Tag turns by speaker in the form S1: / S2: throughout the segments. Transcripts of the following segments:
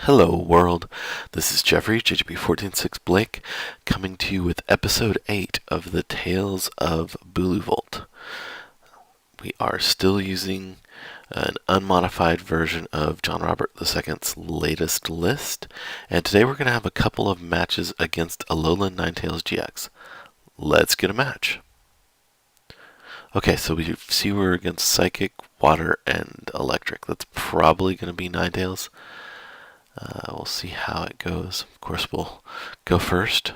S1: Hello world, this is Jeffrey, JGB146 Blake, coming to you with episode 8 of the Tales of Bulu-Volt. We are still using an unmodified version of John Robert II's latest list, and today we're going to have a couple of matches against Alolan Ninetales GX. Let's get a match. Okay, so we see we're against Psychic, Water, and Electric. That's probably going to be Ninetales. We'll see how it goes. Of course, we'll go first.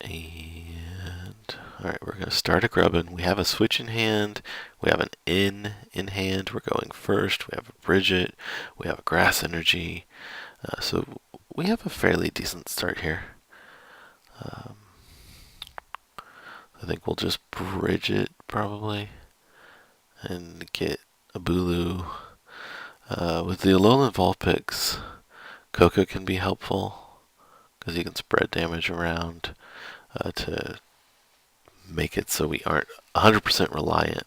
S1: And alright, we're going to start a Grubbin. We have a switch in hand. We have an in hand. We're going first. We have a Brigette. We have a Grass Energy. So we have a fairly decent start here. I think we'll just Brigette probably and get a Bulu. With the Alolan Vulpix, Koko can be helpful because he can spread damage around to make it so we aren't 100% reliant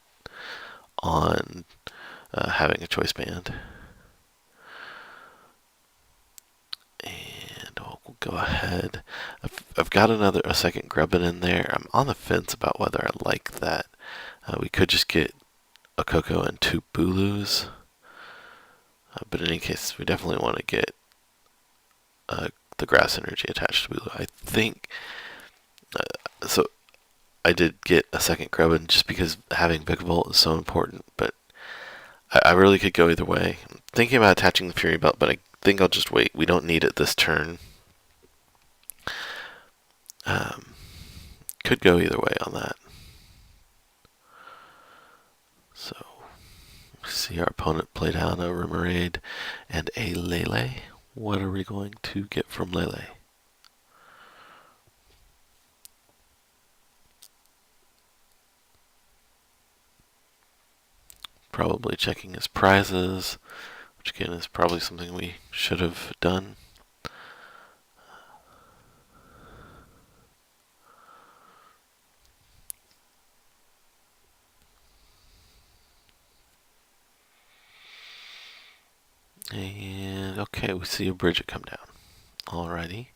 S1: on having a Choice Band. And we'll go ahead. I've got a second Grubbin in there. I'm on the fence about whether I like that. We could just get a Koko and two Bulus. But in any case, we definitely want to get the Grass Energy attached to Bulu. I think, so I did get a second Grubbin just because having Vikavolt is so important, but I really could go either way. I'm thinking about attaching the Fury Belt, but I think I'll just wait. We don't need it this turn. Could go either way on that. So see our opponent play down a Remoraid and a Lele. What are we going to get from Lele? Probably checking his prizes, which again is probably something we should have done. And okay, we see a Brigette come down. Alrighty.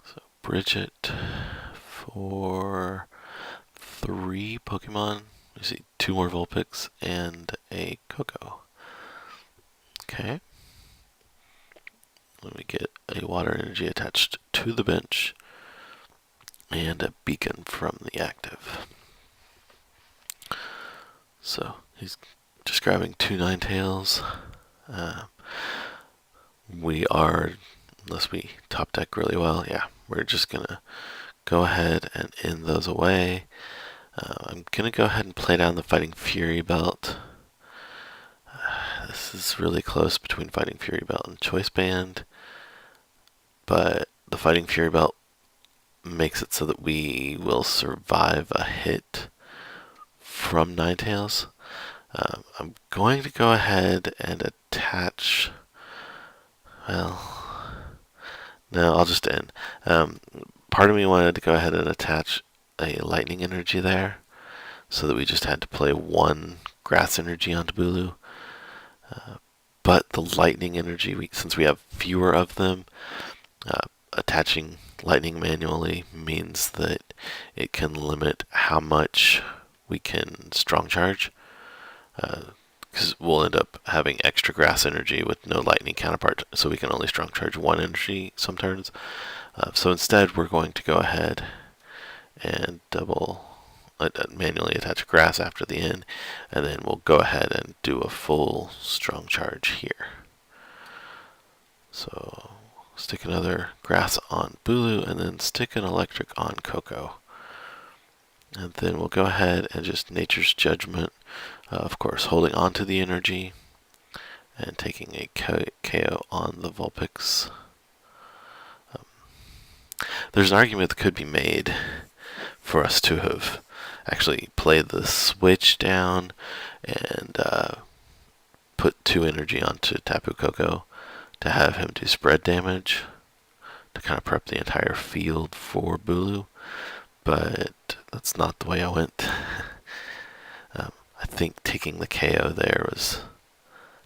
S1: So Brigette for 3 Pokemon. We see 2 more Vulpix and a Koko. Okay. Let me get a Water Energy attached to the bench and a Beacon from the active. So he's just grabbing 2 Ninetales. We are, unless we top deck really well, yeah, we're just gonna go ahead and end those away. I'm gonna go ahead and play down the Fighting Fury Belt. This is really close between Fighting Fury Belt and Choice Band, but the Fighting Fury Belt makes it so that we will survive a hit from Ninetales. I'm going to go ahead and attach, well, no, I'll just end. Part of me wanted to go ahead and attach a Lightning Energy there, so that we just had to play 1 Grass Energy onto Bulu. But the Lightning Energy, since we have fewer of them, attaching Lightning manually means that it can limit how much we can Strong Charge. Because we'll end up having extra Grass Energy with no Lightning counterpart, so we can only Strong Charge 1 energy some turns. So instead, we're going to go ahead and manually attach Grass after the end, and then we'll go ahead and do a full Strong Charge here. So stick another Grass on Bulu, and then stick an Electric on Koko. And then we'll go ahead and just Nature's Judgment, of course, holding on to the energy and taking a KO on the Vulpix. There's an argument that could be made for us to have actually played the switch down and put 2 energy onto Tapu Koko to have him do spread damage to kind of prep the entire field for Bulu, but that's not the way I went. I think taking the KO there was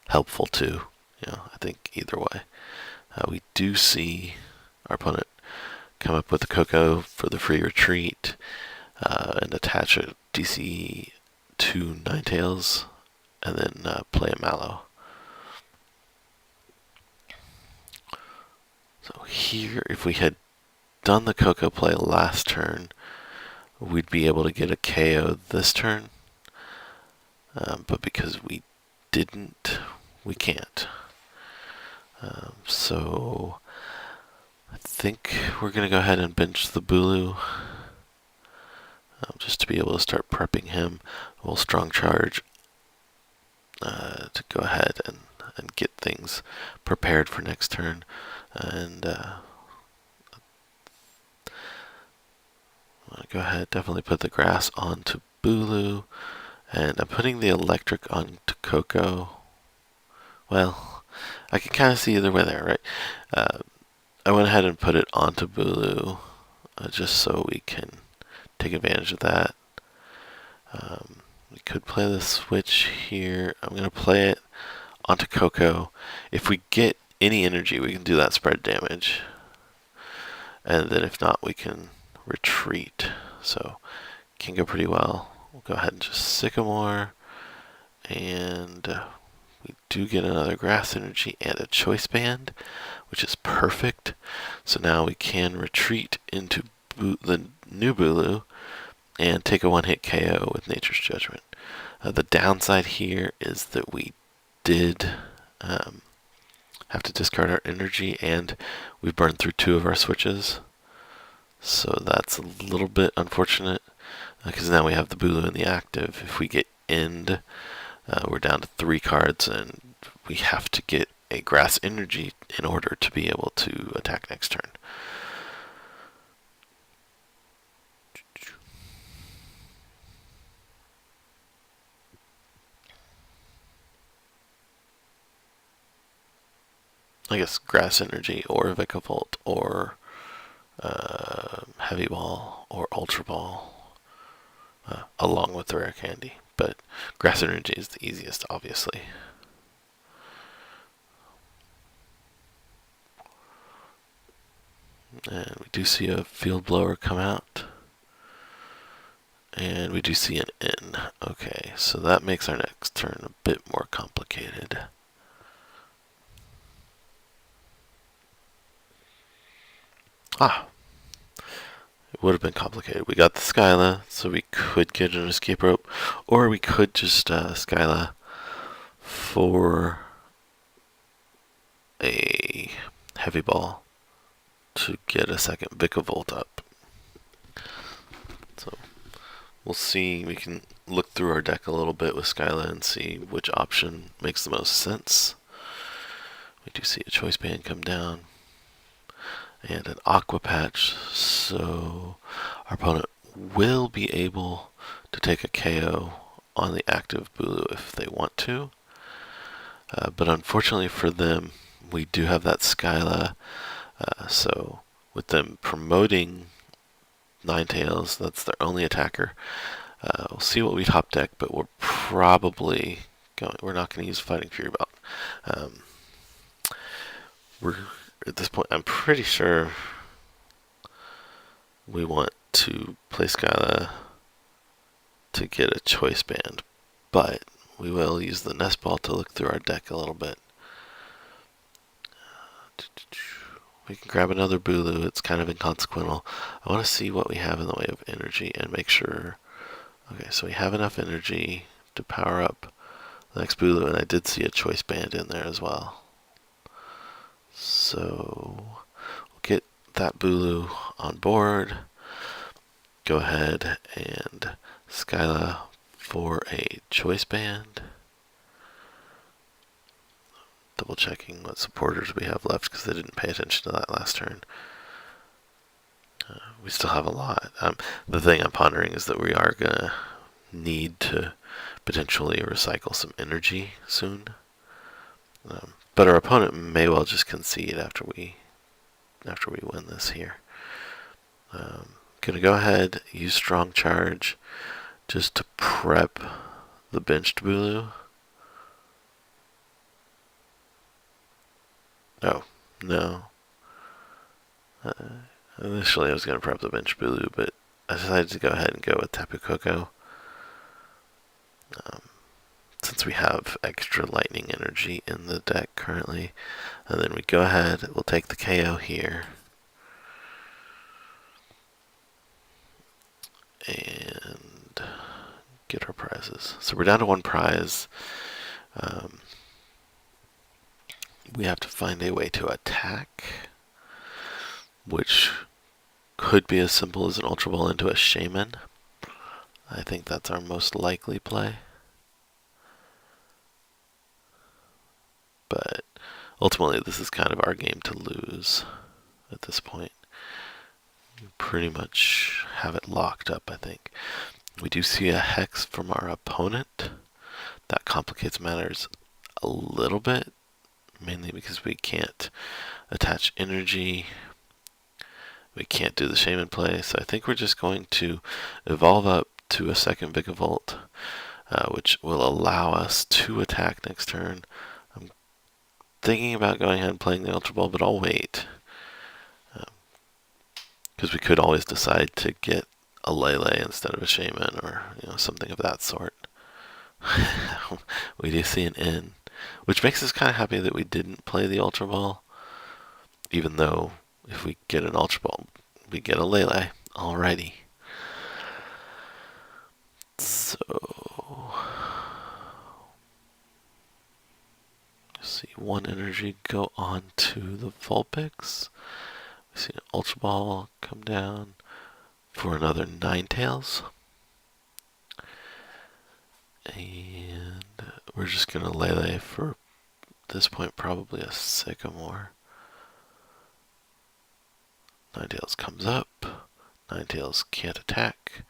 S1: helpful too. I think either way. We do see our opponent come up with a Koko for the free retreat and attach a DC to Ninetales and then play a Mallow. So here, if we had done the Koko play last turn, we'd be able to get a KO this turn. But because we didn't, we can't. So I think we're going to go ahead and bench the Bulu just to be able to start prepping him. We'll strong charge to go ahead and get things prepared for next turn. And I'm going to go ahead, definitely put the grass onto Bulu. And I'm putting the electric onto Koko. Well, I can kind of see either way there, right? I went ahead and put it onto Bulu just so we can take advantage of that. We could play the switch here. I'm going to play it onto Koko. If we get any energy, we can do that spread damage. And then if not, we can retreat. So it can go pretty well. We'll go ahead and just Sycamore. And we do get another grass energy and a choice band, which is perfect. So now we can retreat into the new Bulu and take a one-hit KO with Nature's Judgment. The downside here is that we did have to discard our energy, and we burned through 2 of our switches. So that's a little bit unfortunate, because now we have the Bulu in the active. If we get End, we're down to 3 cards, and we have to get a grass energy in order to be able to attack next turn. I guess grass energy or Vikavolt or Heavy Ball or Ultra Ball along with the Rare Candy. But grass energy is the easiest, obviously. And we do see a Field Blower come out. And we do see an in. Okay, so that makes our next turn a bit more complicated. It would have been complicated. We got the Skyla, so we could get an Escape Rope, or we could just Skyla for a Heavy Ball to get a second Vikavolt up. So we'll see. We can look through our deck a little bit with Skyla and see which option makes the most sense. We do see a Choice Band come down and an Aqua Patch, so our opponent will be able to take a KO on the active Bulu if they want to. But unfortunately for them, we do have that Skyla, so with them promoting Ninetales, that's their only attacker. We'll see what we top deck, but we're probably we're not going to use Fighting Fury Belt. We're at this point, I'm pretty sure we want to play Skyla to get a Choice Band, but we will use the Nest Ball to look through our deck a little bit. We can grab another Bulu. It's kind of inconsequential. I want to see what we have in the way of energy and make sure. Okay, so we have enough energy to power up the next Bulu, and I did see a Choice Band in there as well. So we'll get that Bulu on board. Go ahead and Skyla for a Choice Band. Double checking what supporters we have left because they didn't pay attention to that last turn. We still have a lot. The thing I'm pondering is that we are going to need to potentially recycle some energy soon. But our opponent may well just concede after we win this here. Gonna go ahead, use Strong Charge just to prep the benched Bulu. Oh, no. Uh, Initially I was going to prep the bench Bulu, but I decided to go ahead and go with Tapu Koko. Since we have extra lightning energy in the deck currently. And then we go ahead, we'll take the KO here. And get our prizes. So we're down to one prize. We have to find a way to attack, which could be as simple as an Ultra Ball into a Shaymin. I think that's our most likely play. But ultimately, this is kind of our game to lose at this point. We pretty much have it locked up, I think. We do see a Hex from our opponent. That complicates matters a little bit, mainly because we can't attach energy. We can't do the Shaymin play, so I think we're just going to evolve up to a second Vikavolt, which will allow us to attack next turn. I'm thinking about going ahead and playing the Ultra Ball, but I'll wait. Because we could always decide to get a Lele instead of a Shaymin, or something of that sort. We do see an N, which makes us kind of happy that we didn't play the Ultra Ball, even though if we get an Ultra Ball, we get a Lele. Alrighty. So, see one energy go on to the Vulpix. We see an Ultra Ball come down for another Ninetales. And we're just going to Lele for this point, probably a Sycamore. Ninetales comes up. Ninetales can't attack.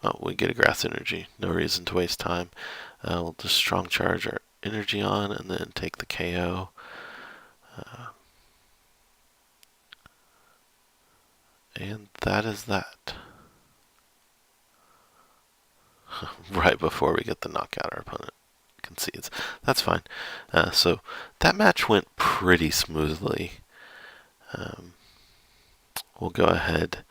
S1: Oh, we get a Grass Energy. No reason to waste time. We'll just Strong Charge our energy on and then take the KO. And that is that. Right before we get the knockout, our opponent concedes. That's fine. So that match went pretty smoothly. We'll go ahead,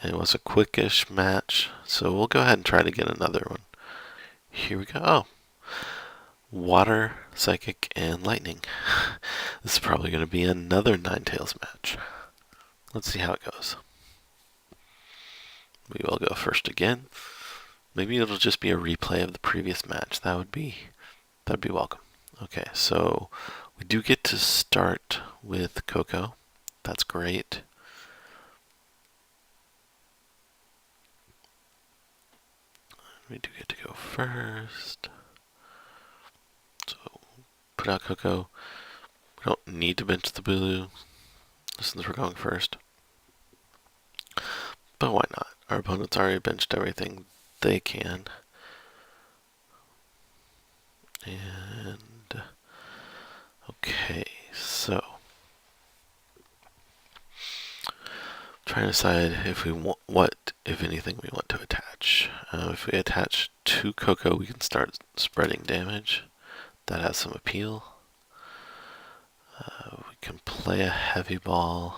S1: and it was a quickish match, so we'll go ahead and try to get another one. Here we go. Oh, Water, Psychic, and Lightning. This is probably going to be another Ninetales match. Let's see how it goes. We will go first again. Maybe it'll just be a replay of the previous match. That'd be welcome. Okay, so we do get to start with Koko. That's great. We do get to go first. So put out Koko. We don't need to bench the Bulu since we're going first. But why not? Our opponent's already benched everything they can. And okay, so trying to decide if we want what, if anything, we want to attach. If we attach to Koko, we can start spreading damage. That has some appeal. We can play a Heavy Ball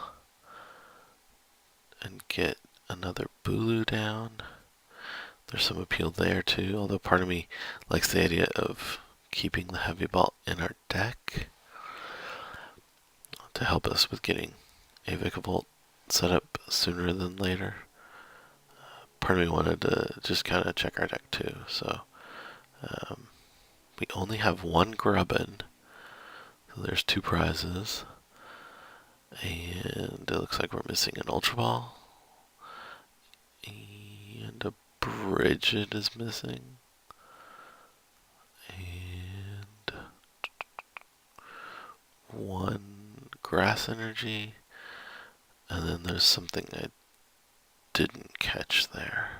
S1: and get another Bulu down. There's some appeal there too, although part of me likes the idea of keeping the Heavy Ball in our deck to help us with getting a Vikavolt set up sooner than later. Part of me wanted to just kind of check our deck too, so we only have one Grubbin, so there's two prizes, and it looks like we're missing an Ultra Ball, and a Brigette is missing, and one Grass Energy, and then there's something I didn't catch there.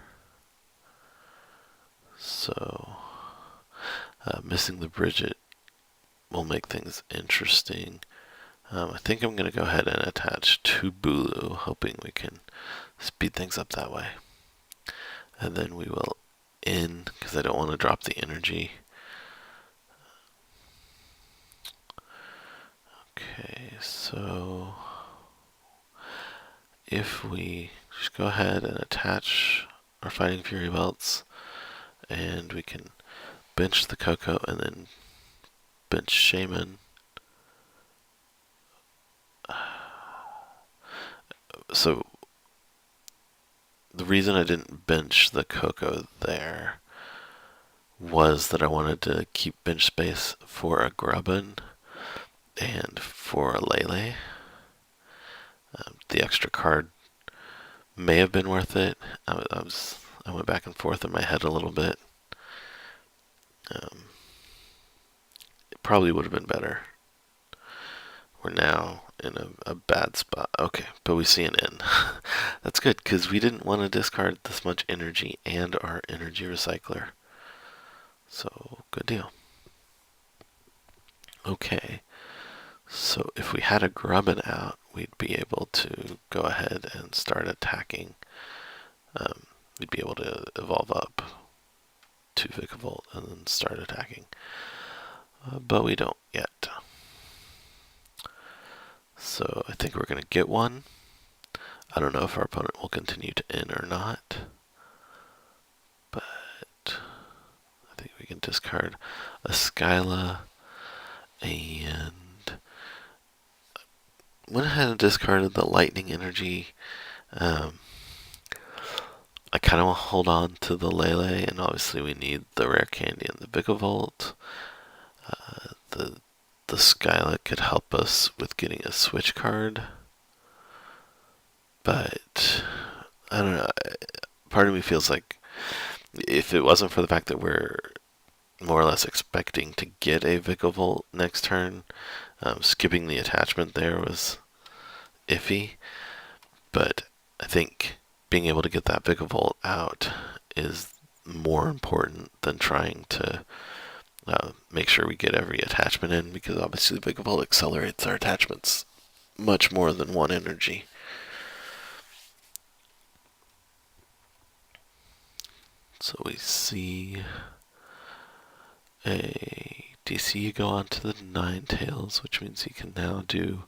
S1: So, missing the Brigette will make things interesting. I think I'm going to go ahead and attach two Bulu, hoping we can speed things up that way. And then we will in, because I don't want to drop the energy. Okay, so if we just go ahead and attach our Fighting Fury belts, and we can bench the Koko and then bench Shaymin. So the reason I didn't bench the Koko there was that I wanted to keep bench space for a Grubbin and for a Lele. The extra card may have been worth it. I went back and forth in my head a little bit. It probably would have been better. We're now in a bad spot. Okay, but we see an N. That's good, because we didn't want to discard this much energy and our Energy Recycler. So, good deal. Okay, so if we had a Grubbin out, we'd be able to go ahead and start attacking. We'd be able to evolve up to Vikavolt and then start attacking. But we don't yet. So I think we're going to get one. I don't know if our opponent will continue to N or not. But I think we can discard a Skyla, and went ahead and discarded the Lightning Energy. I kind of want to hold on to the Lele, and obviously we need the Rare Candy and the Vikavolt. The Skyla could help us with getting a switch card. But I don't know. Part of me feels like if it wasn't for the fact that we're more or less expecting to get a Vikavolt next turn, skipping the attachment there was iffy. But I think being able to get that Vikavolt out is more important than trying to make sure we get every attachment in, because obviously Vikavolt accelerates our attachments much more than one energy. So we see a DC go on to the Ninetales, which means he can now do...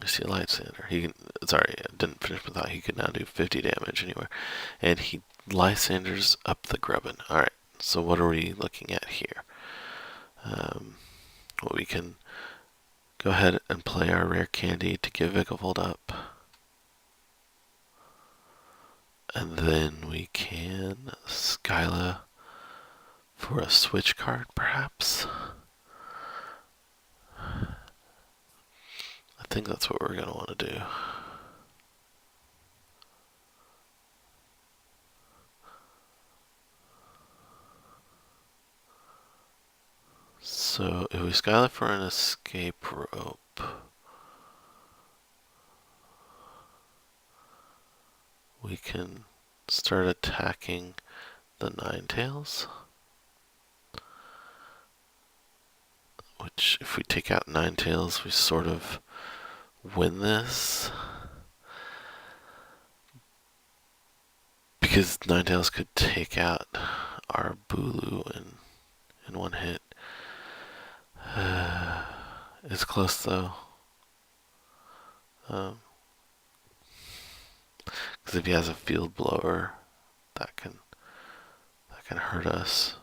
S1: I see a Lysandre. Sorry, I didn't finish my thought. He could now do 50 damage anywhere. And he Lysandres up the Grubbin. Alright, so what are we looking at here? Well, we can go ahead and play our Rare Candy to give Vikavolt up. And then we can Skyla for a switch card, perhaps. I think that's what we're going to want to do. So if we Skyla for an Escape Rope, we can start attacking the Ninetales. Which, if we take out Ninetales, we sort of win this. Because Ninetales could take out our Bulu in one hit. It's close though. Because if he has a Field Blower, that can hurt us.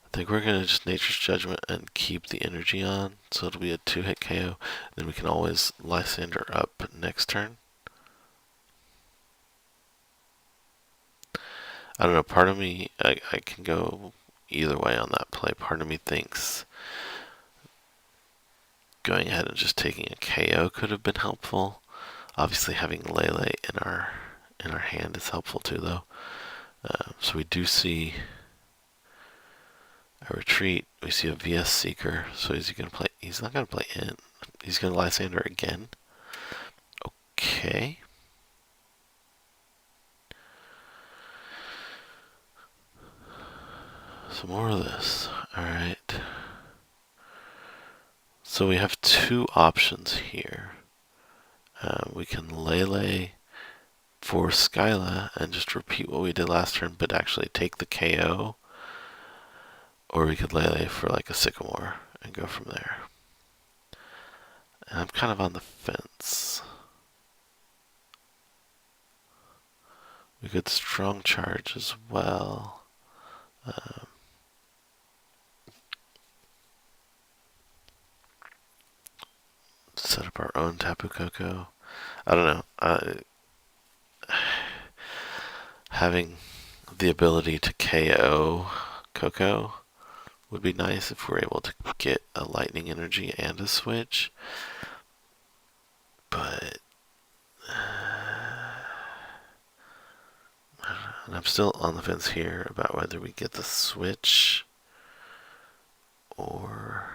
S1: I think we're going to just Nature's Judgment and keep the energy on, so it'll be a 2-hit KO. Then we can always Lysandre up next turn. I don't know, part of me, I can go either way on that play. Part of me thinks going ahead and just taking a KO could have been helpful. Obviously having Lele in our hand is helpful too, though. So we do see a retreat. We see a VS Seeker. So is he going to play? He's not going to play in. He's going to Lysandre again. Okay. So more of this. Alright. So we have two options here. We can Lele for Skyla and just repeat what we did last turn, but actually take the KO. Or we could Lele for like a Sycamore and go from there. And I'm kind of on the fence. We could strong charge as well. Set up our own Tapu Koko. I don't know. Having the ability to KO Koko would be nice if we're able to get a lightning energy and a switch. But and I'm still on the fence here about whether we get the switch or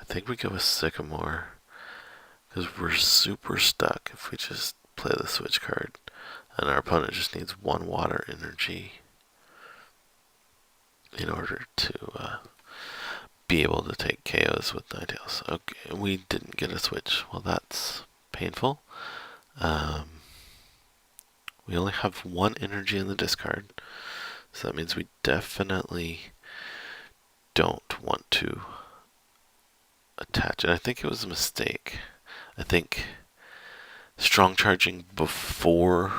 S1: I think we go with Sycamore because we're super stuck if we just play the switch card and our opponent just needs one water energy in order to be able to take KOs with Ninetales. Okay, we didn't get a switch. Well, that's painful. We only have one energy in the discard, so that means we definitely don't want to attach it. I think it was a mistake. I think strong charging before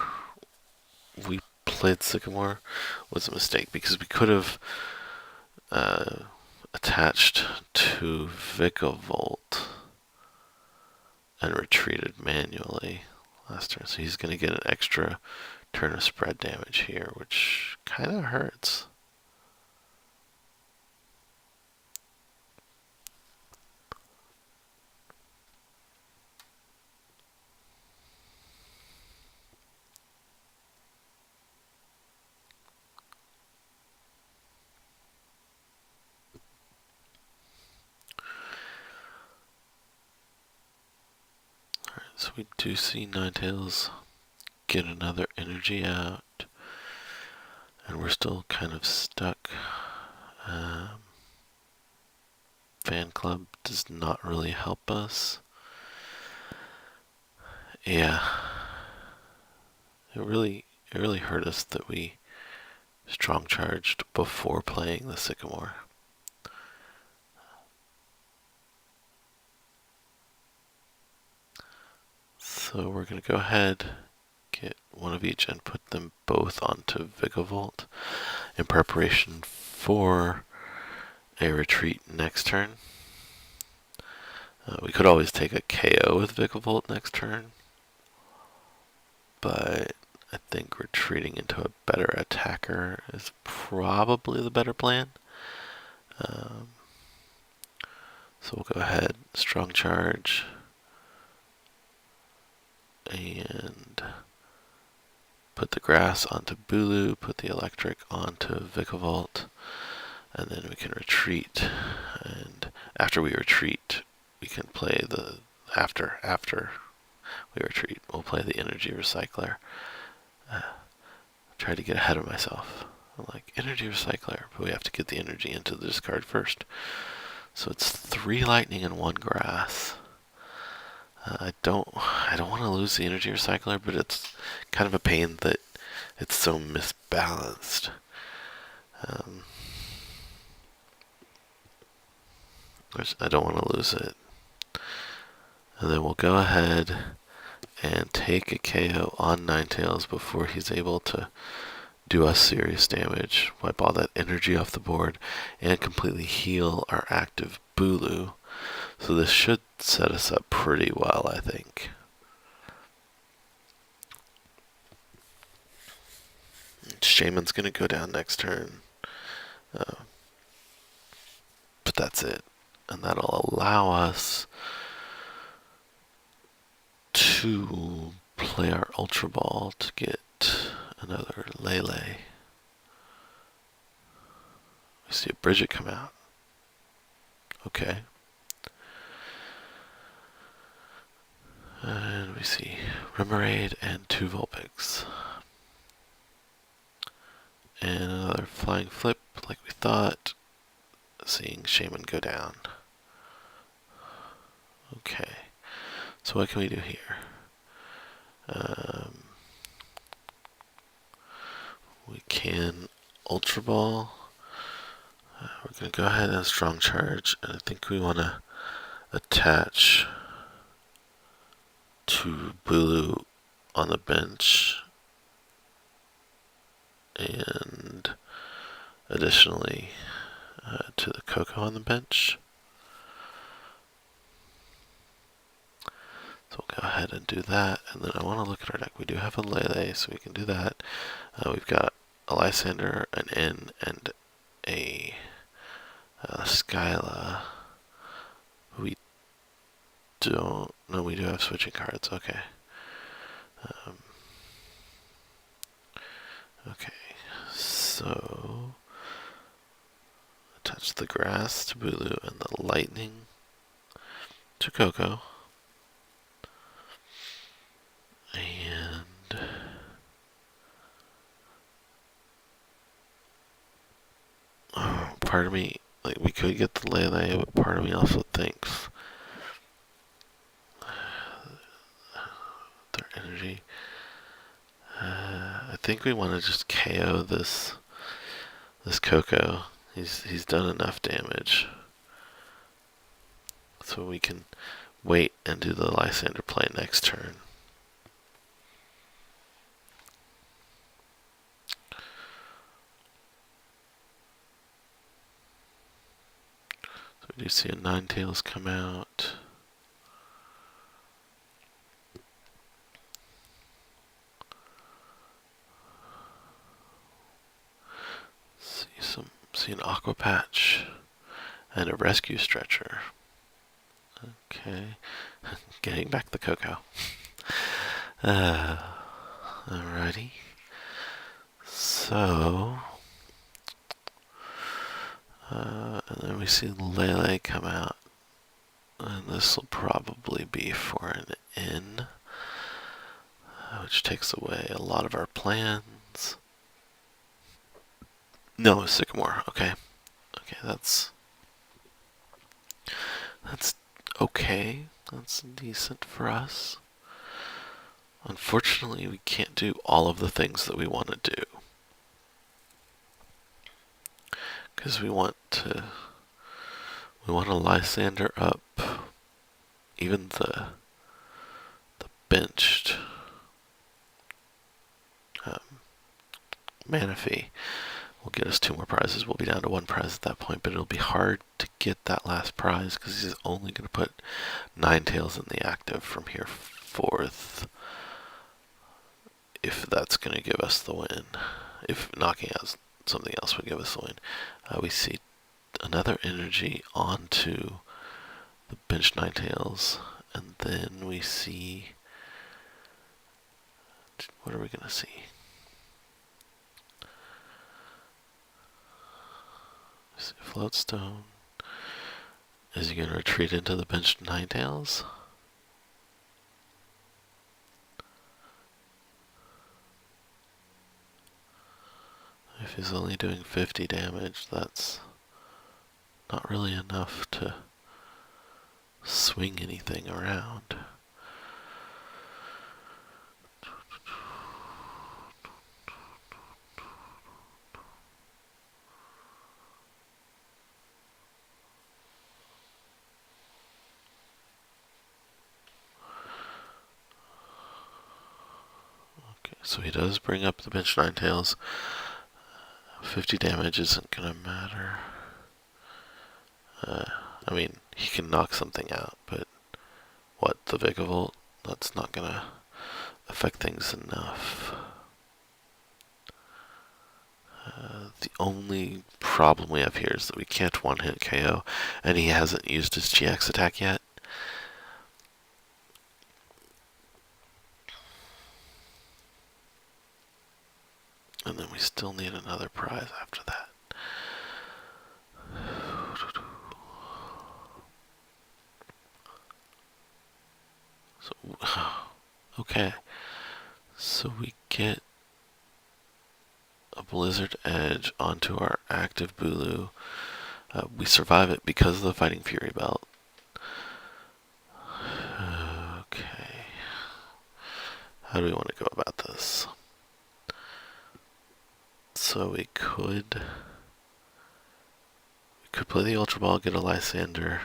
S1: we played Sycamore was a mistake because we could have attached to Vikavolt and retreated manually last turn. So he's going to get an extra turn of spread damage here, which kind of hurts. So we do see Ninetales get another energy out, and we're still kind of stuck. Fan Club does not really help us. Yeah, it really hurt us that we strong charged before playing the Sycamore. So we're going to go ahead, get one of each, and put them both onto Vikavolt in preparation for a retreat next turn. We could always take a KO with Vikavolt next turn, but I think retreating into a better attacker is probably the better plan. So we'll go ahead, strong charge, and put the grass onto Bulu, put the electric onto Vikavolt, and then we can retreat. And after we retreat, we can play the after we retreat, we'll play the Energy Recycler. Try to get ahead of myself. I'm like, Energy Recycler, but we have to get the energy into the discard first. So it's 3 lightning and 1 grass. I don't want to lose the Energy Recycler, but it's kind of a pain that it's so misbalanced. I don't want to lose it. And then we'll go ahead and take a KO on Ninetales before he's able to do us serious damage, wipe all that energy off the board, and completely heal our active Bulu. So this should set us up pretty well, I think. Shaymin's going to go down next turn. But that's it. And that'll allow us to play our Ultra Ball to get another Lele. We see a Brigette come out. Okay. And we see Remoraid and 2 Vulpix. And another Flying Flip, like we thought. Seeing Shaymin go down. Okay. So what can we do here? can Ultra Ball. We're going to go ahead and Strong Charge, and I think we want to attach to Bulu on the bench, and additionally to the Koko on the bench. So we'll go ahead and do that, and then I want to look at our deck. We do have a Lele, so we can do that. We've got a Lysandre, an N, and a Skyla. We don't. No, we do have switching cards. Okay. Okay. So attach the grass to Bulu and the lightning to Koko. And part of me, like, we could get the Lele, but part of me also thinks their energy. I think we want to just KO this Koko. He's done enough damage, so we can wait and do the Lysandre play next turn. So we do see a Ninetales come out. See an Aqua Patch and a Rescue Stretcher. Okay, getting back the Koko. Alrighty. So, and then we see Lele come out, and this will probably be for an N, which takes away a lot of our plans. No, Sycamore. Okay. Okay, that's okay. That's decent for us. Unfortunately, we can't do all of the things that we want to do, because we want to Lysandre up, even the benched Manaphy will get us 2 more prizes. We'll be down to 1 prize at that point, but it'll be hard to get that last prize because he's only going to put Ninetales in the active from here forth, if that's going to give us the win. If knocking out something else would give us the win. We see another energy onto the bench Ninetales, and then we see, what are we going to see? Floatstone. Is he going to retreat into the bench Ninetales? If he's only doing 50 damage, that's not really enough to swing anything around. So he does bring up the bench Ninetales. 50 damage isn't gonna matter. I mean, he can knock something out, but what, the Vikavolt? That's not gonna affect things enough. The only problem we have here is that we can't one-hit KO, and he hasn't used his GX attack yet. And then we still need another prize after that. So, okay. So we get a Blizzard Edge onto our active Bulu. We survive it because of the Fighting Fury Belt. Okay. How do we want to go about this? So Also, we could play the Ultra Ball, get a Lysandre,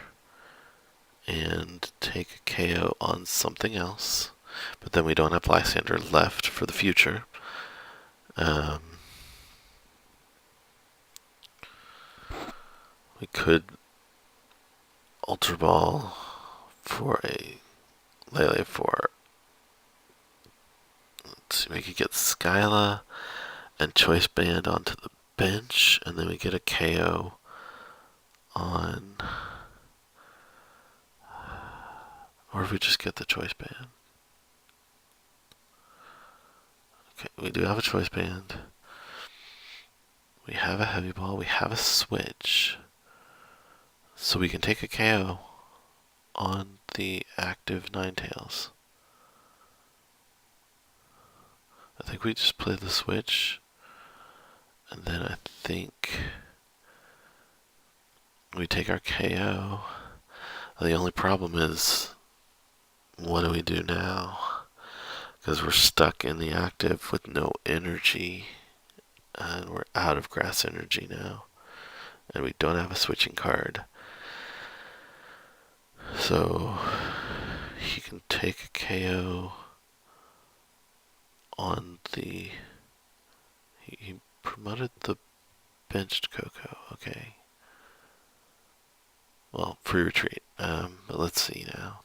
S1: and take a KO on something else. But then we don't have Lysandre left for the future. We could Ultra Ball for a Lele for. Let's see, we could get Skyla and Choice Band onto the bench, and then we get a KO on. Or if we just get the Choice Band. Okay, we do have a Choice Band. We have a Heavy Ball. We have a Switch. So we can take a KO on the active Ninetales. I think we just play the Switch. And then I think we take our KO. The only problem is, what do we do now? Because we're stuck in the active with no energy. And we're out of grass energy now. And we don't have a switching card. So he can take a KO on the. He promoted the benched Koko. Okay. Well, free retreat. But let's see now.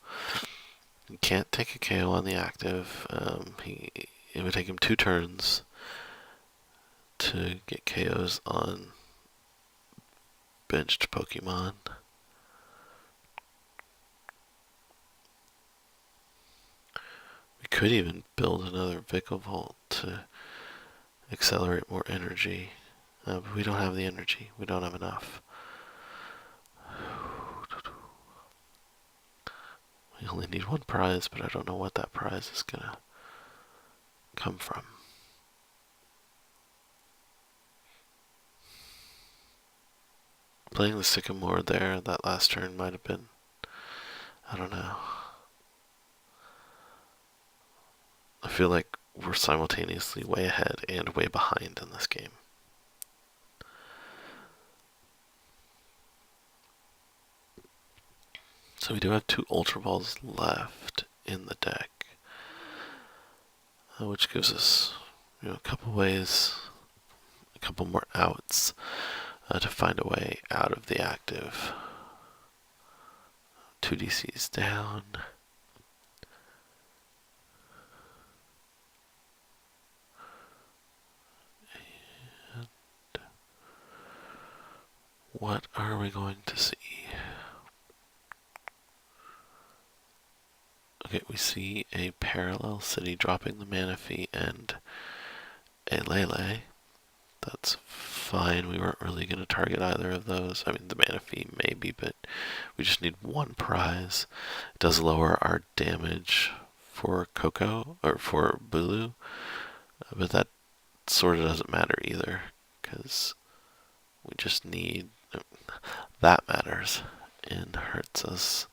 S1: He can't take a KO on the active. It would take him 2 turns to get KOs on benched Pokemon. We could even build another Vikavolt to accelerate more energy. But we don't have the energy. We don't have enough. We only need 1 prize, but I don't know what that prize is gonna come from. Playing the Sycamore there, that last turn might have been, I don't know. I feel like we're simultaneously way ahead and way behind in this game. So we do have 2 Ultra Balls left in the deck, which gives us, a couple ways, a couple more outs to find a way out of the active. 2 DCs down. And what are we going to see? Okay, we see a parallel city dropping the Manaphy and a Lele. That's fine. We weren't really going to target either of those. I mean, the Manaphy maybe, but we just need 1 prize. It does lower our damage for Koko, or for Bulu, but that sort of doesn't matter either, because we just need. That matters and hurts us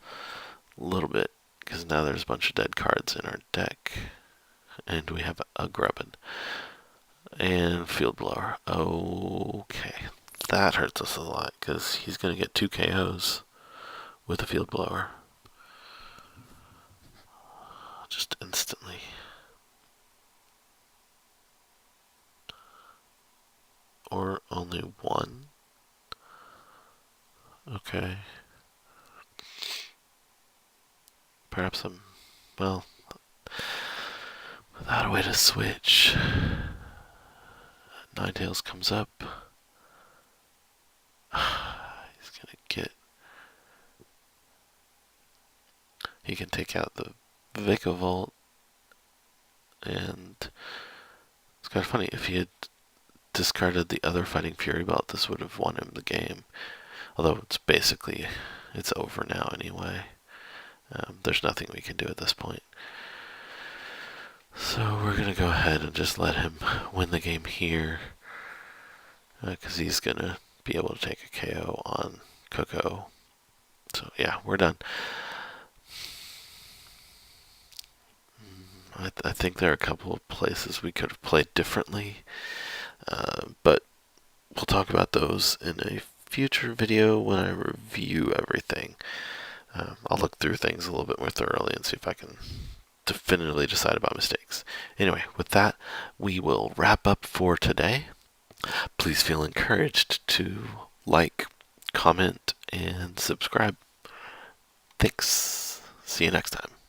S1: a little bit, because now there's a bunch of dead cards in our deck, and we have a Grubbin. And Field Blower. Okay. That hurts us a lot, because he's going to get 2 KOs with a Field Blower. Just instantly. Or only 1. Okay. Perhaps I'm, well, without a way to switch. Ninetales comes up. He's gonna get. He can take out the Vikavolt, and it's kind of funny. If he had discarded the other Fighting Fury Belt, this would have won him the game. Although it's over now anyway. There's nothing we can do at this point. So we're going to go ahead and just let him win the game here, because he's going to be able to take a KO on Koko. So yeah, we're done. I think there are a couple of places we could have played differently. But we'll talk about those in a future video when I review everything. I'll look through things a little bit more thoroughly and see if I can definitively decide about mistakes. Anyway, with that, we will wrap up for today. Please feel encouraged to like, comment, and subscribe. Thanks. See you next time.